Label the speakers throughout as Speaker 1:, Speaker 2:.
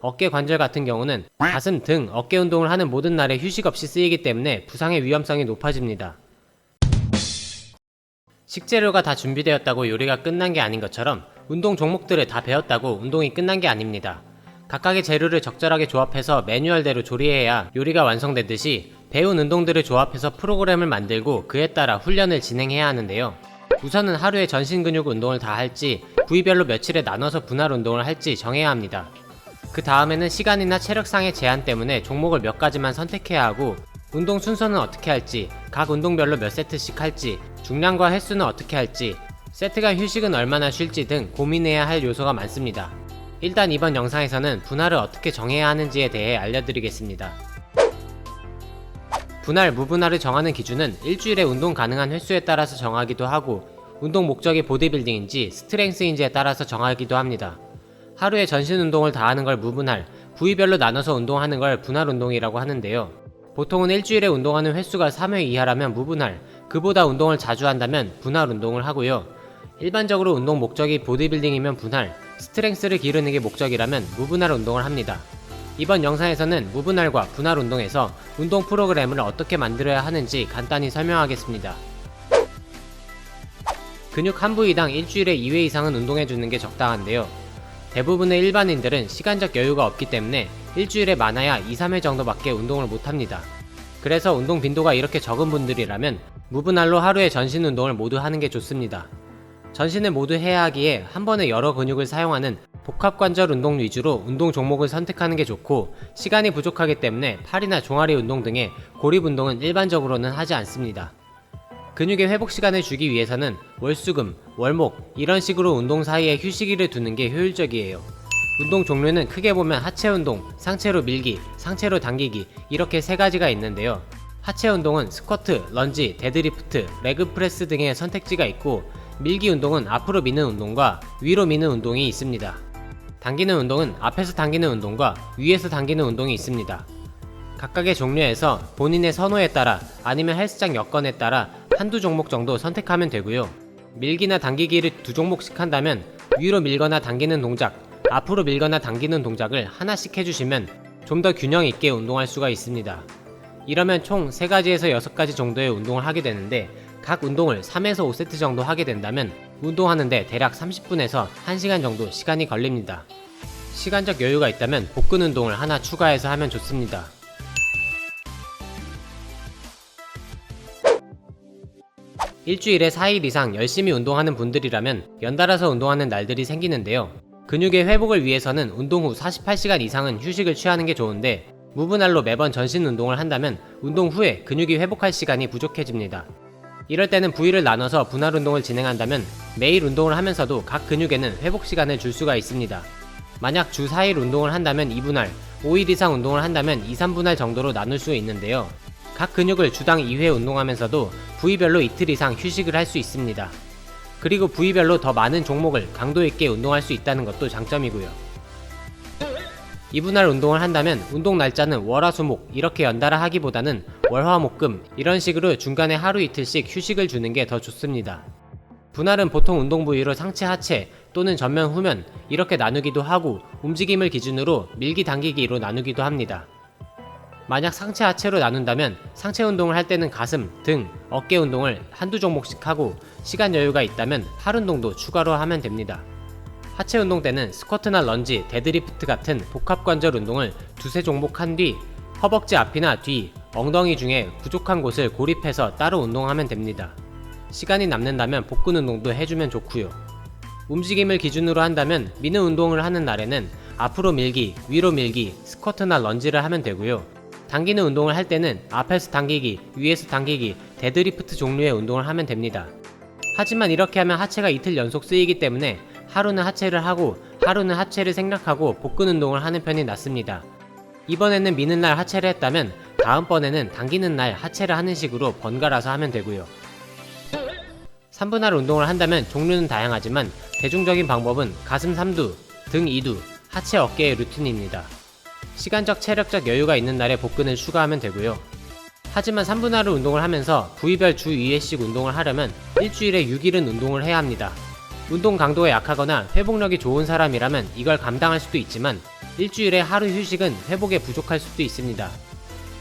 Speaker 1: 어깨 관절 같은 경우는 가슴, 등, 어깨 운동을 하는 모든 날에 휴식 없이 쓰이기 때문에 부상의 위험성이 높아집니다. 식재료가 다 준비되었다고 요리가 끝난 게 아닌 것처럼 운동 종목들을 다 배웠다고 운동이 끝난 게 아닙니다. 각각의 재료를 적절하게 조합해서 매뉴얼대로 조리해야 요리가 완성되듯이 배운 운동들을 조합해서 프로그램을 만들고 그에 따라 훈련을 진행해야 하는데요. 우선은 하루에 전신 근육 운동을 다 할지 부위별로 며칠에 나눠서 분할 운동을 할지 정해야 합니다. 그 다음에는 시간이나 체력상의 제한 때문에 종목을 몇 가지만 선택해야 하고 운동 순서는 어떻게 할지, 각 운동별로 몇 세트씩 할지, 중량과 횟수는 어떻게 할지, 세트간 휴식은 얼마나 쉴지 등 고민해야 할 요소가 많습니다. 일단 이번 영상에서는 분할을 어떻게 정해야 하는지에 대해 알려드리겠습니다. 분할, 무분할을 정하는 기준은 일주일에 운동 가능한 횟수에 따라서 정하기도 하고 운동 목적이 보디빌딩인지 스트렝스인지에 따라서 정하기도 합니다. 하루에 전신 운동을 다 하는 걸 무분할, 부위별로 나눠서 운동하는 걸 분할 운동이라고 하는데요. 보통은 일주일에 운동하는 횟수가 3회 이하라면 무분할, 그보다 운동을 자주 한다면 분할 운동을 하고요. 일반적으로 운동 목적이 보디빌딩이면 분할, 스트렝스를 기르는 게 목적이라면 무분할 운동을 합니다. 이번 영상에서는 무분할과 분할 운동에서 운동 프로그램을 어떻게 만들어야 하는지 간단히 설명하겠습니다. 근육 한 부위당 일주일에 2회 이상은 운동해주는 게 적당한데요. 대부분의 일반인들은 시간적 여유가 없기 때문에 일주일에 많아야 2-3회 정도밖에 운동을 못합니다. 그래서 운동 빈도가 이렇게 적은 분들이라면 무분할로 하루에 전신 운동을 모두 하는 게 좋습니다. 전신을 모두 해야 하기에 한 번에 여러 근육을 사용하는 복합관절 운동 위주로 운동 종목을 선택하는 게 좋고, 시간이 부족하기 때문에 팔이나 종아리 운동 등의 고립 운동은 일반적으로는 하지 않습니다. 근육의 회복 시간을 주기 위해서는 월수금, 월목 이런 식으로 운동 사이에 휴식일을 두는 게 효율적이에요. 운동 종류는 크게 보면 하체 운동, 상체로 밀기, 상체로 당기기 이렇게 세 가지가 있는데요. 하체 운동은 스쿼트, 런지, 데드리프트, 레그 프레스 등의 선택지가 있고, 밀기 운동은 앞으로 미는 운동과 위로 미는 운동이 있습니다. 당기는 운동은 앞에서 당기는 운동과 위에서 당기는 운동이 있습니다. 각각의 종류에서 본인의 선호에 따라 아니면 헬스장 여건에 따라 한두 종목 정도 선택하면 되고요. 밀기나 당기기를 두 종목씩 한다면 위로 밀거나 당기는 동작, 앞으로 밀거나 당기는 동작을 하나씩 해주시면 좀 더 균형 있게 운동할 수가 있습니다. 이러면 총 3가지에서 6가지 정도의 운동을 하게 되는데, 각 운동을 3에서 5세트 정도 하게 된다면 운동하는데 대략 30분에서 1시간 정도 시간이 걸립니다. 시간적 여유가 있다면 복근 운동을 하나 추가해서 하면 좋습니다. 일주일에 4일 이상 열심히 운동하는 분들이라면 연달아서 운동하는 날들이 생기는데요. 근육의 회복을 위해서는 운동 후 48시간 이상은 휴식을 취하는 게 좋은데, 무분할로 매번 전신 운동을 한다면 운동 후에 근육이 회복할 시간이 부족해집니다. 이럴 때는 부위를 나눠서 분할 운동을 진행한다면 매일 운동을 하면서도 각 근육에는 회복 시간을 줄 수가 있습니다. 만약 주 4일 운동을 한다면 2분할, 5일 이상 운동을 한다면 2-3분할 정도로 나눌 수 있는데요. 각 근육을 주당 2회 운동하면서도 부위별로 이틀 이상 휴식을 할 수 있습니다. 그리고 부위별로 더 많은 종목을 강도 있게 운동할 수 있다는 것도 장점이고요. 2분할 운동을 한다면 운동 날짜는 월화수목 이렇게 연달아 하기보다는 월화목금 이런 식으로 중간에 하루 이틀씩 휴식을 주는 게 더 좋습니다. 분할은 보통 운동 부위로 상체 하체 또는 전면 후면 이렇게 나누기도 하고, 움직임을 기준으로 밀기 당기기로 나누기도 합니다. 만약 상체 하체로 나눈다면 상체 운동을 할 때는 가슴, 등, 어깨 운동을 한두 종목씩 하고, 시간 여유가 있다면 팔 운동도 추가로 하면 됩니다. 하체 운동 때는 스쿼트나 런지, 데드리프트 같은 복합관절 운동을 2-3종목 한 뒤 허벅지 앞이나 뒤, 엉덩이 중에 부족한 곳을 고립해서 따로 운동하면 됩니다. 시간이 남는다면 복근 운동도 해주면 좋고요. 움직임을 기준으로 한다면 미는 운동을 하는 날에는 앞으로 밀기, 위로 밀기, 스쿼트나 런지를 하면 되고요. 당기는 운동을 할 때는 앞에서 당기기, 위에서 당기기, 데드리프트 종류의 운동을 하면 됩니다. 하지만 이렇게 하면 하체가 이틀 연속 쓰이기 때문에 하루는 하체를 하고 하루는 하체를 생략하고 복근 운동을 하는 편이 낫습니다. 이번에는 미는 날 하체를 했다면 다음번에는 당기는 날 하체를 하는 식으로 번갈아서 하면 되고요. 3분할 운동을 한다면 종류는 다양하지만 대중적인 방법은 가슴 3두, 등 2두, 하체 어깨의 루틴입니다. 시간적 체력적 여유가 있는 날에 복근을 추가하면 되고요. 하지만 3분할을 운동을 하면서 부위별 주 2회씩 운동을 하려면 일주일에 6일은 운동을 해야 합니다. 운동 강도가 약하거나 회복력이 좋은 사람이라면 이걸 감당할 수도 있지만 일주일에 하루 휴식은 회복에 부족할 수도 있습니다.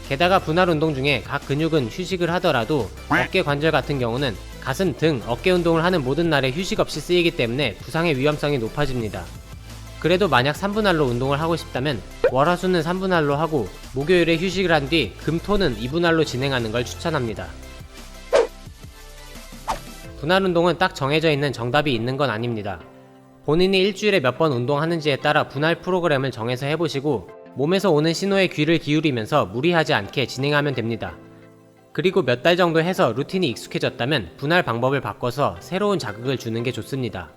Speaker 1: 게다가 분할 운동 중에 각 근육은 휴식을 하더라도 어깨 관절 같은 경우는 가슴, 등, 어깨 운동을 하는 모든 날에 휴식 없이 쓰이기 때문에 부상의 위험성이 높아집니다. 그래도 만약 3분할로 운동을 하고 싶다면 월화수는 3분할로 하고 목요일에 휴식을 한 뒤 금, 토는 2분할로 진행하는 걸 추천합니다. 분할 운동은 딱 정해져 있는 정답이 있는 건 아닙니다. 본인이 일주일에 몇 번 운동하는지에 따라 분할 프로그램을 정해서 해보시고 몸에서 오는 신호에 귀를 기울이면서 무리하지 않게 진행하면 됩니다. 그리고 몇 달 정도 해서 루틴이 익숙해졌다면 분할 방법을 바꿔서 새로운 자극을 주는 게 좋습니다.